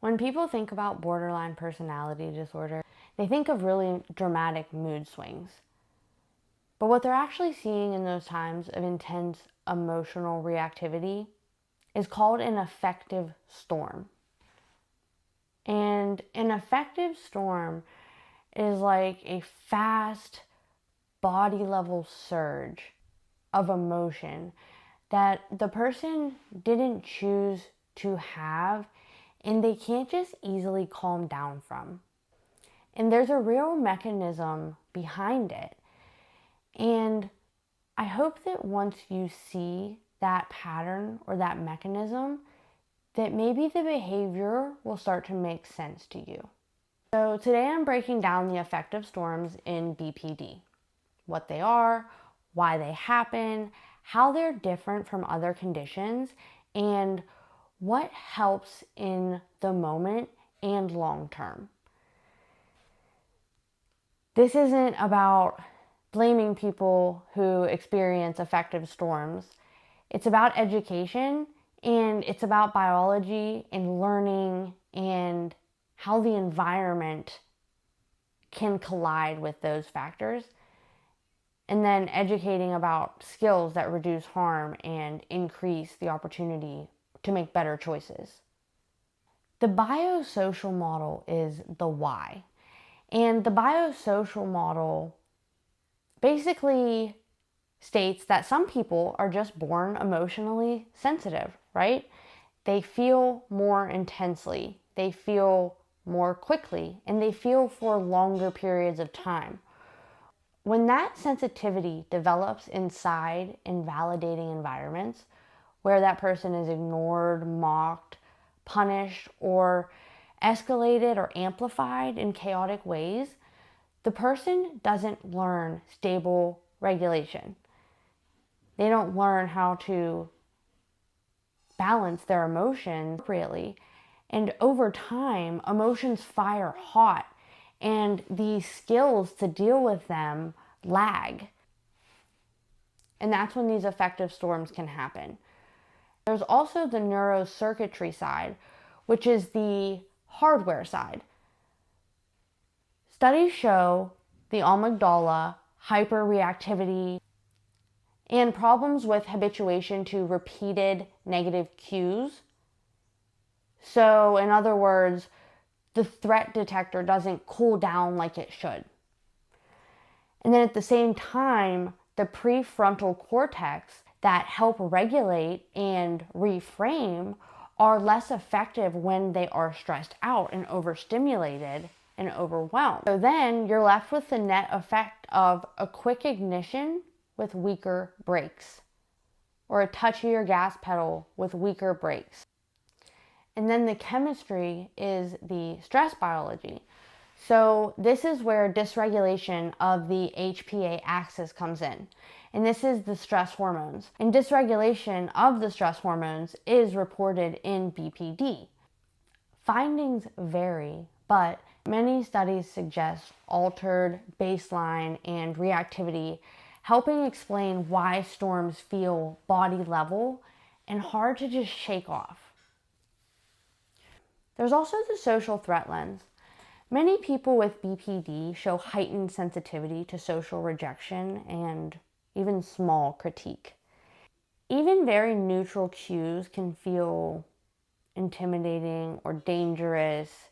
When people think about borderline personality disorder, they think of really dramatic mood swings. But what they're actually seeing in those times of intense emotional reactivity is called an affective storm. And an affective storm is like a fast body level surge of emotion that the person didn't choose to have and they can't just easily calm down from. And there's a real mechanism behind it. And I hope that once you see that pattern or that mechanism, that maybe the behavior will start to make sense to you. So today I'm breaking down the affective storms in BPD, what they are, why they happen, how they're different from other conditions, and what helps in the moment and long term. This isn't about blaming people who experience affective storms. It's about education, and it's about biology and learning and how the environment can collide with those factors. And then educating about skills that reduce harm and increase the opportunity to make better choices. The biosocial model is the why. And the biosocial model basically states that some people are just born emotionally sensitive, right? They feel more intensely, they feel more quickly, and they feel for longer periods of time. When that sensitivity develops inside invalidating environments where that person is ignored, mocked, punished, or escalated or amplified in chaotic ways, the person doesn't learn stable regulation. They don't learn how to balance their emotions appropriately. And over time, emotions fire hot, and the skills to deal with them lag. And that's when these affective storms can happen. There's also the neurocircuitry side, which is the hardware side. Studies show the amygdala, hyperreactivity, and problems with habituation to repeated negative cues. So, in other words, the threat detector doesn't cool down like it should. And then at the same time, the prefrontal cortex that help regulate and reframe are less effective when they are stressed out and overstimulated and overwhelmed. So then you're left with the net effect of a quick ignition with weaker brakes, or a touchier gas pedal with weaker brakes. And then the chemistry is the stress biology. So this is where dysregulation of the HPA axis comes in. And this is the stress hormones. And dysregulation of the stress hormones is reported in BPD. Findings vary, but many studies suggest altered baseline and reactivity, helping explain why storms feel body level and hard to just shake off. There's also the social threat lens. Many people with BPD show heightened sensitivity to social rejection and even small critique. Even very neutral cues can feel intimidating or dangerous,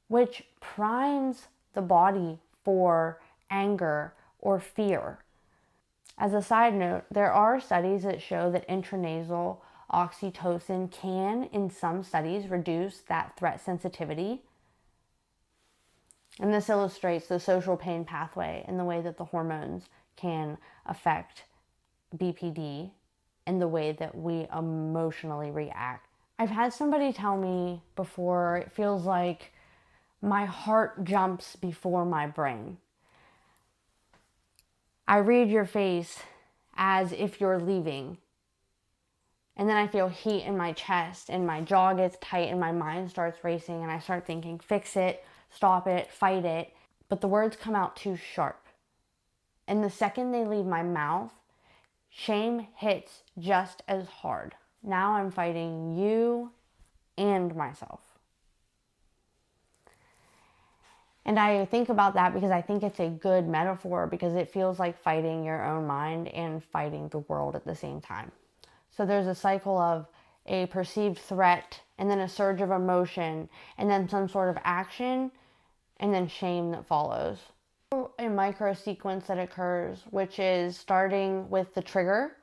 which primes the body for anger or fear. As a side note, there are studies that show that intranasal oxytocin can, in some studies, reduce that threat sensitivity. And this illustrates the social pain pathway and the way that the hormones can affect BPD and the way that we emotionally react. I've had somebody tell me before, it feels like my heart jumps before my brain. I read your face as if you're leaving. And then I feel heat in my chest and my jaw gets tight and my mind starts racing and I start thinking, fix it, stop it, fight it. But the words come out too sharp. And the second they leave my mouth, shame hits just as hard. Now I'm fighting you and myself. And I think about that because I think it's a good metaphor, because it feels like fighting your own mind and fighting the world at the same time. So there's a cycle of a perceived threat, and then a surge of emotion, and then some sort of action, and then shame that follows. A micro sequence that occurs, which is starting with the trigger,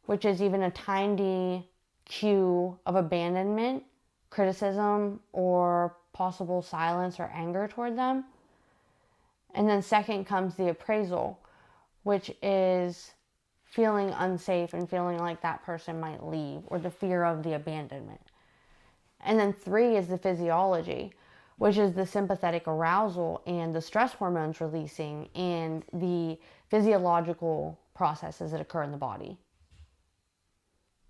which is even a tiny cue of abandonment, criticism, or possible silence or anger toward them. And then second comes the appraisal, which is feeling unsafe and feeling like that person might leave, or the fear of the abandonment. And then 3 is the physiology, which is the sympathetic arousal and the stress hormones releasing and the physiological processes that occur in the body.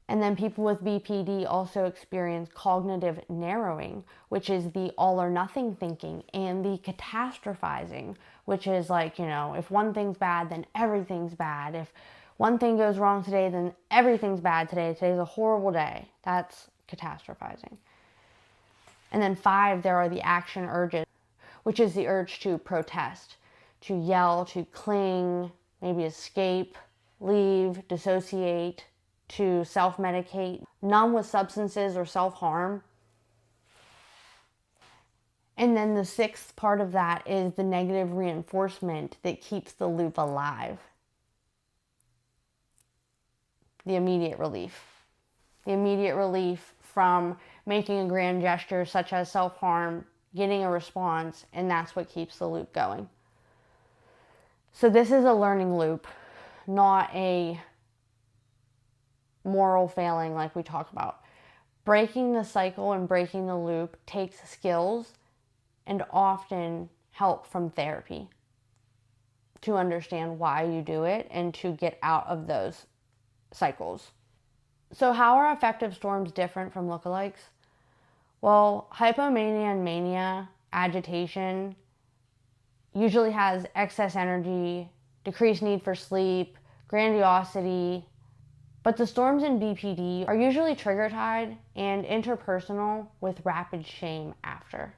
And then people with BPD also experience cognitive narrowing, which is the all or nothing thinking, and the catastrophizing, which is like, if one thing's bad, then everything's bad. If one thing goes wrong today, then everything's bad today. Today's a horrible day. That's catastrophizing. And then 5, there are the action urges, which is the urge to protest, to yell, to cling, maybe escape, leave, dissociate, to self-medicate, numb with substances or self-harm. And then the 6th part of that is the negative reinforcement that keeps the loop alive. The immediate relief. The immediate relief from making a grand gesture such as self-harm, getting a response, and that's what keeps the loop going. So this is a learning loop, not a moral failing like we talk about. Breaking the cycle and breaking the loop takes skills and often help from therapy to understand why you do it and to get out of those cycles. So how are affective storms different from lookalikes? Well, hypomania and mania, agitation, usually has excess energy, decreased need for sleep, grandiosity. But the storms in BPD are usually trigger tied and interpersonal with rapid shame after.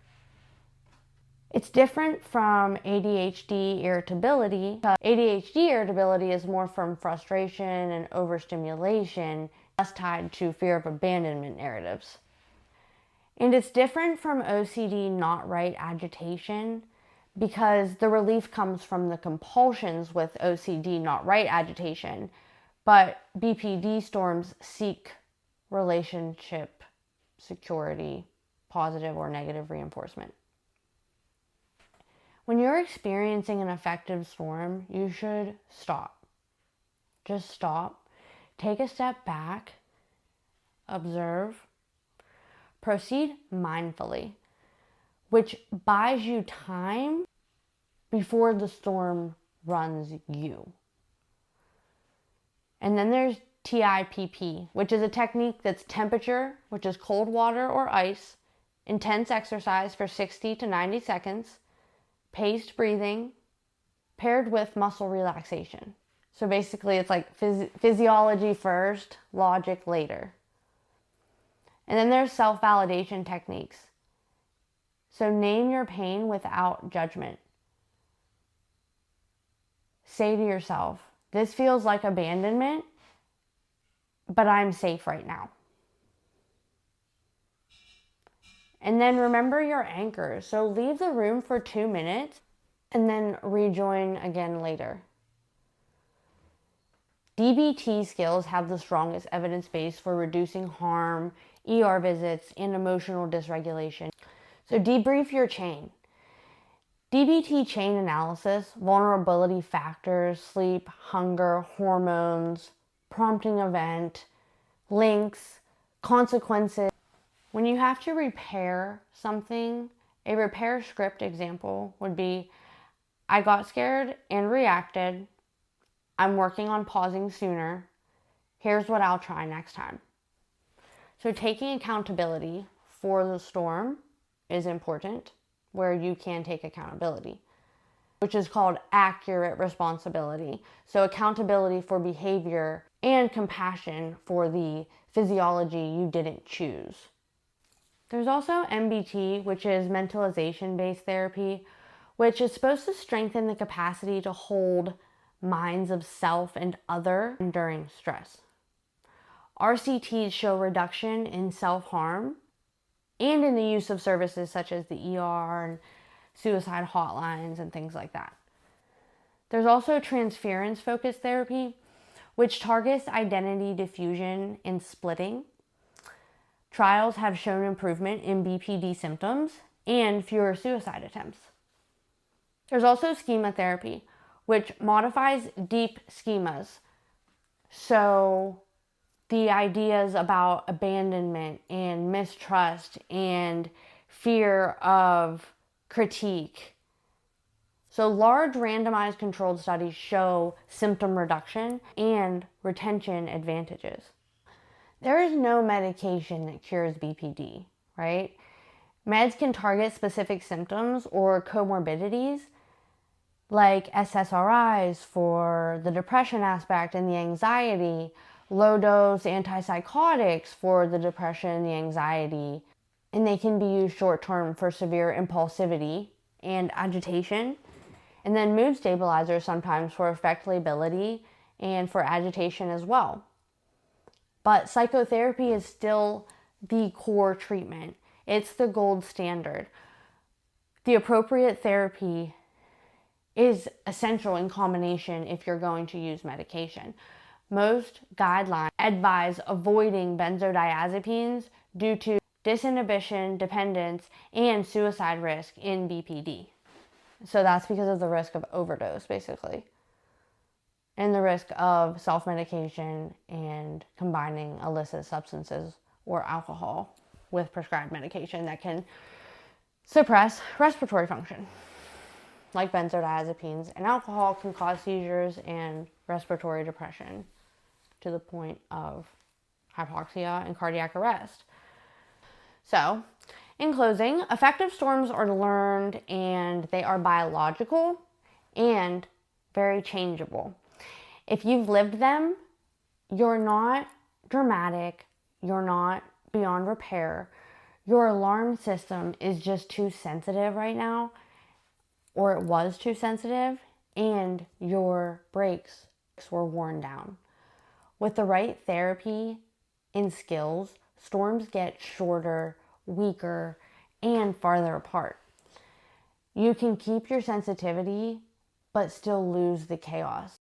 It's different from ADHD irritability. ADHD irritability is more from frustration and overstimulation, less tied to fear of abandonment narratives. And it's different from OCD not right agitation, because the relief comes from the compulsions with OCD not right agitation. But BPD storms seek relationship, security, positive or negative reinforcement. When you're experiencing an affective storm, you should stop. Just stop. Take a step back. Observe. Proceed mindfully, which buys you time before the storm runs you. And then there's TIPP, which is a technique that's temperature, which is cold water or ice, intense exercise for 60 to 90 seconds, paced breathing, paired with muscle relaxation. So basically it's like physiology first, logic later. And then there's self-validation techniques. So name your pain without judgment. Say to yourself, this feels like abandonment, but I'm safe right now. And then remember your anchors. So leave the room for 2 minutes and then rejoin again later. DBT skills have the strongest evidence base for reducing harm, ER visits, and emotional dysregulation. So debrief your chain. DBT chain analysis, vulnerability factors, sleep, hunger, hormones, prompting event, links, consequences. When you have to repair something, a repair script example would be, I got scared and reacted. I'm working on pausing sooner. Here's what I'll try next time. So taking accountability for the storm is important, where you can take accountability, which is called accurate responsibility. So accountability for behavior and compassion for the physiology you didn't choose. There's also MBT, which is mentalization-based therapy, which is supposed to strengthen the capacity to hold minds of self and other during stress. RCTs show reduction in self-harm and in the use of services such as the ER and suicide hotlines and things like that. There's also transference-focused therapy, which targets identity diffusion and splitting. Trials have shown improvement in BPD symptoms and fewer suicide attempts. There's also schema therapy, which modifies deep schemas. So the ideas about abandonment and mistrust and fear of critique. So large randomized controlled studies show symptom reduction and retention advantages. There is no medication that cures BPD, right? Meds can target specific symptoms or comorbidities like SSRIs for the depression aspect and the anxiety, low-dose antipsychotics for the depression and the anxiety, and they can be used short-term for severe impulsivity and agitation, and then mood stabilizers sometimes for affectability and for agitation as well. But psychotherapy is still the core treatment. It's the gold standard. The appropriate therapy is essential in combination if you're going to use medication. Most guidelines advise avoiding benzodiazepines due to disinhibition, dependence, and suicide risk in BPD. So that's because of the risk of overdose, basically, and the risk of self-medication and combining illicit substances or alcohol with prescribed medication that can suppress respiratory function. Like benzodiazepines and alcohol can cause seizures and respiratory depression to the point of hypoxia and cardiac arrest. So, in closing, affective storms are learned and they are biological and very changeable. If you've lived them, you're not dramatic, you're not beyond repair. Your alarm system is just too sensitive right now, or it was too sensitive, and your brakes were worn down. With the right therapy and skills, storms get shorter, weaker, and farther apart. You can keep your sensitivity, but still lose the chaos.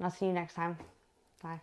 I'll see you next time. Bye.